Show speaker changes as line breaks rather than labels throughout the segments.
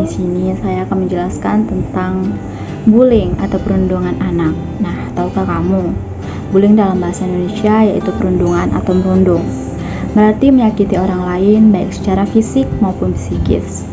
Di sini saya akan menjelaskan tentang bullying atau perundungan anak. Nah, tahukah kamu, bullying dalam bahasa Indonesia yaitu perundungan atau merundung. Berarti menyakiti orang lain baik secara fisik maupun psikis,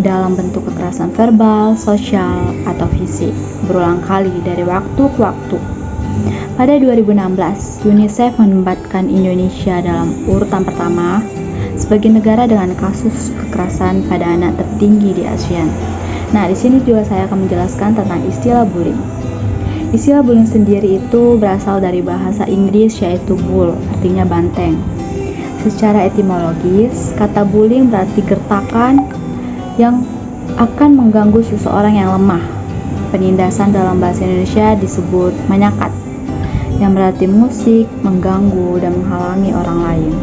dalam bentuk kekerasan verbal, sosial, atau fisik, berulang kali dari waktu ke waktu. Pada 2016, UNICEF menempatkan Indonesia dalam urutan pertama sebagai negara dengan kasus kekerasan pada anak tertinggi di ASEAN. Nah, di sini juga saya akan menjelaskan tentang istilah bullying. Istilah bullying sendiri itu berasal dari bahasa Inggris yaitu bull, artinya banteng. Secara etimologis, kata bullying berarti gertakan yang akan mengganggu seseorang yang lemah. Penindasan dalam bahasa Indonesia disebut menyakat, yang berarti musik, mengganggu, dan menghalangi orang lain.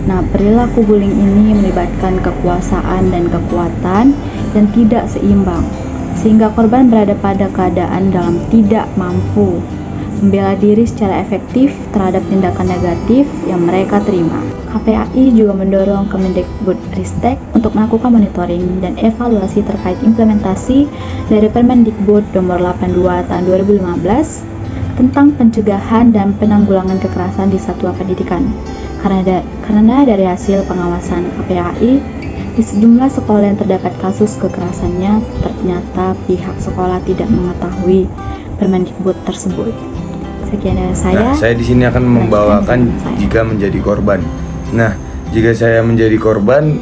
Nah, perilaku bullying ini melibatkan kekuasaan dan kekuatan yang tidak seimbang, sehingga korban berada pada keadaan dalam tidak mampu membela diri secara efektif terhadap tindakan negatif yang mereka terima. KPAI juga mendorong Kemendikbudristek untuk melakukan monitoring dan evaluasi terkait implementasi dari Permendikbud nomor 82 tahun 2015 tentang pencegahan dan penanggulangan kekerasan di satuan pendidikan. Karena dari hasil pengawasan KPAI, di sejumlah sekolah yang terdapat kasus kekerasannya, ternyata pihak sekolah tidak mengetahui Permendikbud tersebut. Sekian dari saya.
Nah, saya di sini akan membawakan jika menjadi korban. Nah, jika saya menjadi korban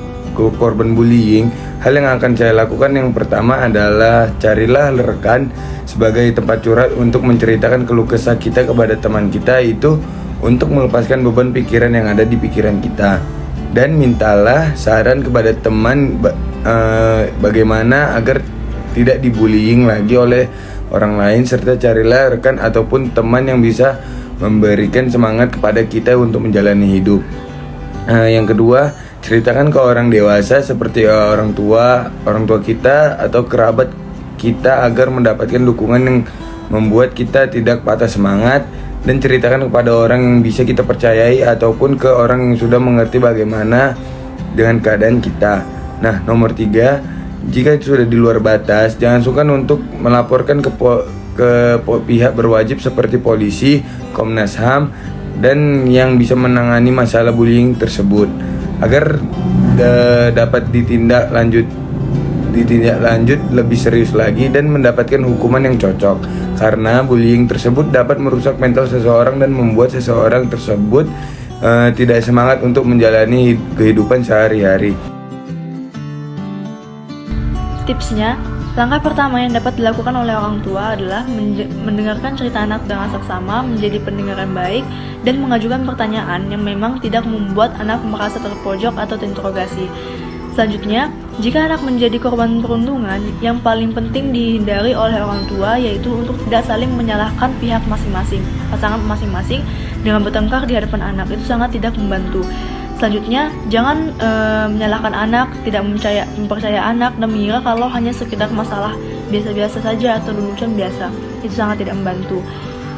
bullying, hal yang akan saya lakukan yang pertama adalah carilah rekan sebagai tempat curhat untuk menceritakan keluh kesah kita kepada teman kita, itu untuk melepaskan beban pikiran yang ada di pikiran kita, dan mintalah saran kepada teman bagaimana agar tidak dibullying lagi oleh orang lain, serta carilah rekan ataupun teman yang bisa memberikan semangat kepada kita untuk menjalani hidup. Yang kedua, ceritakan ke orang dewasa seperti orang tua kita atau kerabat kita agar mendapatkan dukungan yang membuat kita tidak patah semangat, dan ceritakan kepada orang yang bisa kita percayai ataupun ke orang yang sudah mengerti bagaimana dengan keadaan kita. Nah, nomor 3, jika sudah di luar batas, jangan sungkan untuk melaporkan ke pihak berwajib seperti polisi, Komnas HAM, dan yang bisa menangani masalah bullying tersebut agar dapat ditindaklanjut lebih serius lagi dan mendapatkan hukuman yang cocok, karena bullying tersebut dapat merusak mental seseorang dan membuat seseorang tersebut tidak semangat untuk menjalani kehidupan sehari-hari.
Tipsnya, langkah pertama yang dapat dilakukan oleh orang tua adalah mendengarkan cerita anak dengan seksama, menjadi pendengar yang baik, dan mengajukan pertanyaan yang memang tidak membuat anak merasa terpojok atau terinterogasi. Selanjutnya, jika anak menjadi korban perundungan, yang paling penting dihindari oleh orang tua yaitu untuk tidak saling menyalahkan pihak masing-masing, pasangan masing-masing dengan bertengkar di hadapan anak. Itu sangat tidak membantu. Selanjutnya, jangan menyalahkan anak, tidak mempercaya anak, dan mengira kalau hanya sekedar masalah biasa-biasa saja atau lelucon biasa. Itu sangat tidak membantu.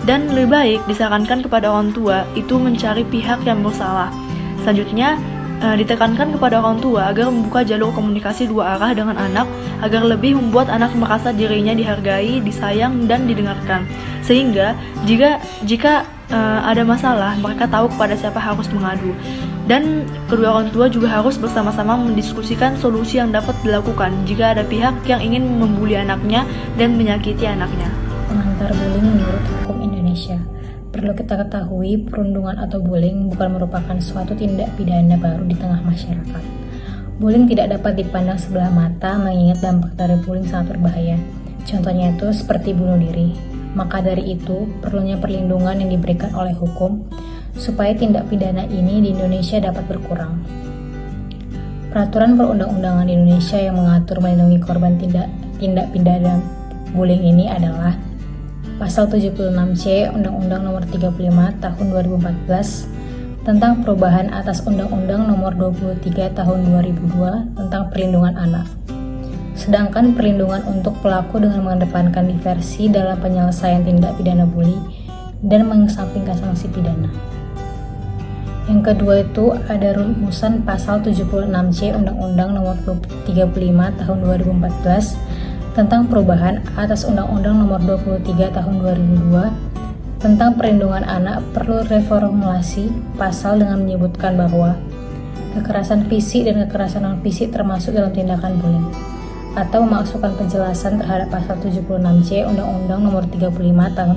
Dan lebih baik disarankan kepada orang tua itu mencari pihak yang bersalah. Selanjutnya, ditekankan kepada orang tua agar membuka jalur komunikasi dua arah dengan anak agar lebih membuat anak merasa dirinya dihargai, disayang, dan didengarkan. Sehingga jika ada masalah, mereka tahu kepada siapa harus mengadu. Dan kedua orang tua juga harus bersama-sama mendiskusikan solusi yang dapat dilakukan jika ada pihak yang ingin membuli anaknya dan menyakiti anaknya.
Pengantar bullying menurut hukum Indonesia. Perlu kita ketahui, perundungan atau bullying bukan merupakan suatu tindak pidana baru di tengah masyarakat. Bullying tidak dapat dipandang sebelah mata mengingat dampak dari bullying sangat berbahaya. Contohnya itu seperti bunuh diri. Maka dari itu, perlunya perlindungan yang diberikan oleh hukum supaya tindak pidana ini di Indonesia dapat berkurang. Peraturan perundang-undangan di Indonesia yang mengatur melindungi korban tindak pidana bullying ini adalah Pasal 76C Undang-Undang Nomor 35 Tahun 2014 tentang perubahan atas Undang-Undang Nomor 23 Tahun 2002 tentang perlindungan anak. Sedangkan perlindungan untuk pelaku dengan mengedepankan diversi dalam penyelesaian tindak pidana bully dan mengesampingkan sanksi pidana. Yang kedua itu ada rumusan pasal 76C Undang-Undang Nomor 35 Tahun 2014 tentang perubahan atas Undang-Undang Nomor 23 Tahun 2002 tentang perlindungan anak perlu reformulasi pasal dengan menyebutkan bahwa kekerasan fisik dan kekerasan non-fisik termasuk dalam tindakan bullying, atau memasukkan penjelasan terhadap pasal 76C Undang-Undang Nomor 35 Tahun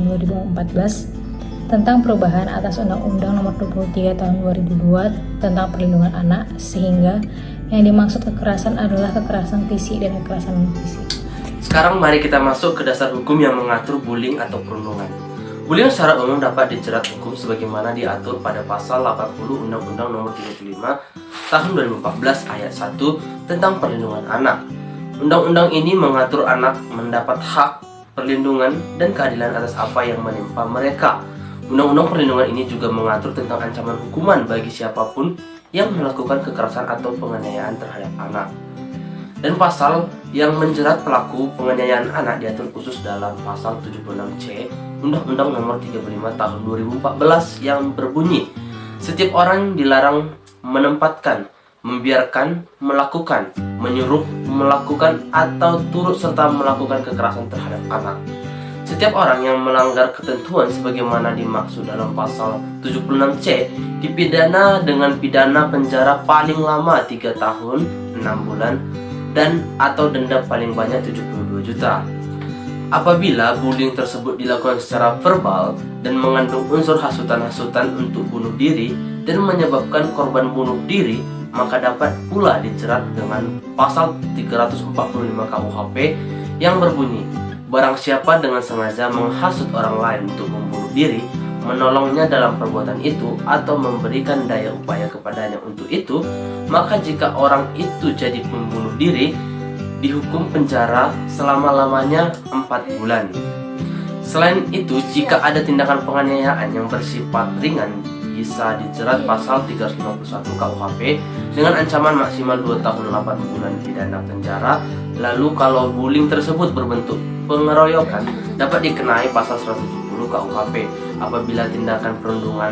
2014 tentang perubahan atas Undang-Undang Nomor 23 Tahun 2002 tentang perlindungan anak, sehingga yang dimaksud kekerasan adalah kekerasan fisik dan kekerasan non-fisik.
Sekarang mari kita masuk ke dasar hukum yang mengatur bullying atau perundungan. Bullying secara umum dapat dijerat hukum sebagaimana diatur pada pasal 80 Undang-Undang Nomor 35 Tahun 2014 ayat 1 tentang perlindungan anak. Undang-undang ini mengatur anak mendapat hak, perlindungan, dan keadilan atas apa yang menimpa mereka. Undang-undang perlindungan ini juga mengatur tentang ancaman hukuman bagi siapapun yang melakukan kekerasan atau penganiayaan terhadap anak. Dan pasal yang menjerat pelaku penganiayaan anak diatur khusus dalam pasal 76C Undang-Undang Nomor 35 Tahun 2014 yang berbunyi, setiap orang dilarang menempatkan, membiarkan, melakukan, menyuruh, melakukan, atau turut serta melakukan kekerasan terhadap anak. Setiap orang yang melanggar ketentuan sebagaimana dimaksud dalam pasal 76C dipidana dengan pidana penjara paling lama 3 tahun 6 bulan dan atau denda paling banyak 72 juta. Apabila bullying tersebut dilakukan secara verbal dan mengandung unsur hasutan-hasutan untuk bunuh diri dan menyebabkan korban bunuh diri, maka dapat pula dijerat dengan pasal 345 KUHP yang berbunyi, barang siapa dengan sengaja menghasut orang lain untuk membunuh diri, menolongnya dalam perbuatan itu, atau memberikan daya upaya kepadanya untuk itu, maka jika orang itu jadi pembunuh diri, dihukum penjara selama-lamanya 4 bulan. Selain itu, jika ada tindakan penganiayaan yang bersifat ringan, bisa dijerat pasal 351 KUHP dengan ancaman maksimal 2 tahun 8 bulan pidana penjara. Lalu kalau bullying tersebut berbentuk pengeroyokan, dapat dikenai pasal 170 KUHP. Apabila tindakan perundungan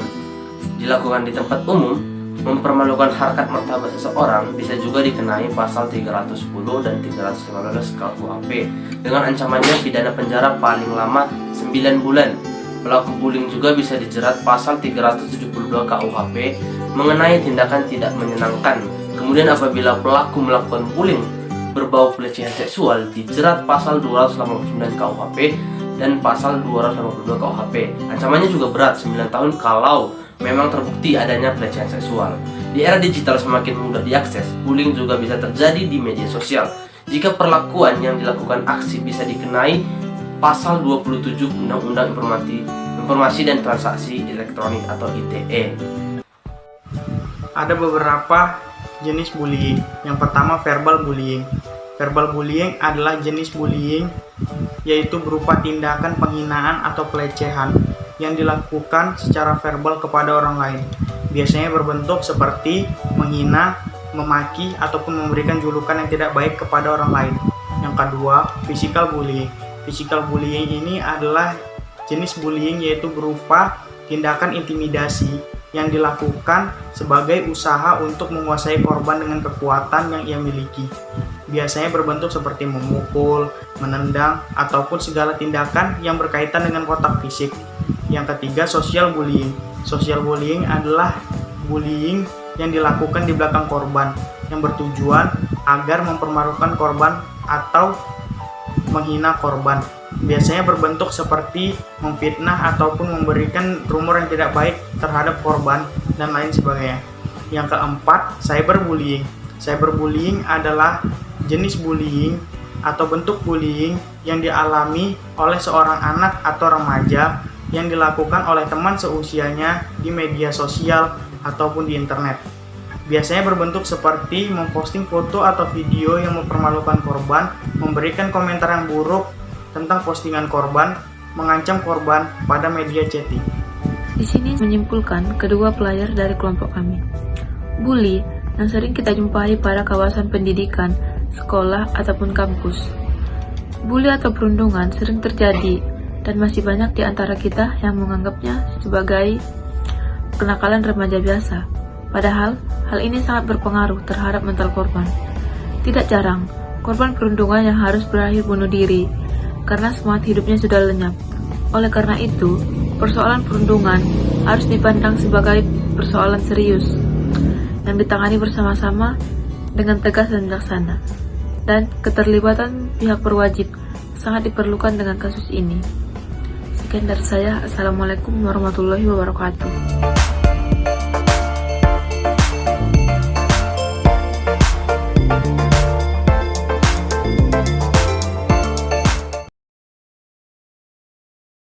dilakukan di tempat umum, mempermalukan harkat martabat seseorang, bisa juga dikenai pasal 310 dan 315 KUHP dengan ancamannya pidana penjara paling lama 9 bulan. Pelaku bullying juga bisa dijerat pasal 372 KUHP mengenai tindakan tidak menyenangkan. Kemudian apabila pelaku melakukan bullying berbau pelecehan seksual, dijerat pasal 289 KUHP dan pasal 282 KUHP. Ancamannya juga berat, 9 tahun kalau memang terbukti adanya pelecehan seksual. Di era digital semakin mudah diakses, bullying juga bisa terjadi di media sosial. Jika perlakuan yang dilakukan aksi bisa dikenai pasal 27 Undang-Undang Informasi dan Transaksi Elektronik atau ITE.
Ada beberapa jenis bullying. Yang pertama, verbal bullying. Verbal bullying adalah jenis bullying yaitu berupa tindakan penghinaan atau pelecehan yang dilakukan secara verbal kepada orang lain. Biasanya berbentuk seperti menghina, memaki, ataupun memberikan julukan yang tidak baik kepada orang lain. Yang kedua, physical bullying. Physical bullying ini adalah jenis bullying yaitu berupa tindakan intimidasi yang dilakukan sebagai usaha untuk menguasai korban dengan kekuatan yang ia miliki. Biasanya berbentuk seperti memukul, menendang, ataupun segala tindakan yang berkaitan dengan kontak fisik. Yang ketiga, social bullying. Social bullying adalah bullying yang dilakukan di belakang korban yang bertujuan agar mempermalukan korban atau menghina korban. Biasanya berbentuk seperti memfitnah ataupun memberikan rumor yang tidak baik terhadap korban dan lain sebagainya. Yang keempat, cyberbullying. Cyberbullying adalah jenis bullying atau bentuk bullying yang dialami oleh seorang anak atau remaja yang dilakukan oleh teman seusianya di media sosial ataupun di internet. Biasanya berbentuk seperti memposting foto atau video yang mempermalukan korban, memberikan komentar yang buruk tentang postingan korban, mengancam korban pada media chatting.
Di sini menyimpulkan kedua player dari kelompok kami. Bully yang sering kita jumpai pada kawasan pendidikan, sekolah, ataupun kampus. Bully atau perundungan sering terjadi dan masih banyak di antara kita yang menganggapnya sebagai kenakalan remaja biasa. Padahal, hal ini sangat berpengaruh terhadap mental korban. Tidak jarang, korban perundungan yang harus berakhir bunuh diri karena semangat hidupnya sudah lenyap. Oleh karena itu, persoalan perundungan harus dipandang sebagai persoalan serius yang ditangani bersama-sama dengan tegas dan bijaksana. Dan keterlibatan pihak berwajib sangat diperlukan dengan kasus ini. Sekian dari saya. Assalamualaikum warahmatullahi wabarakatuh.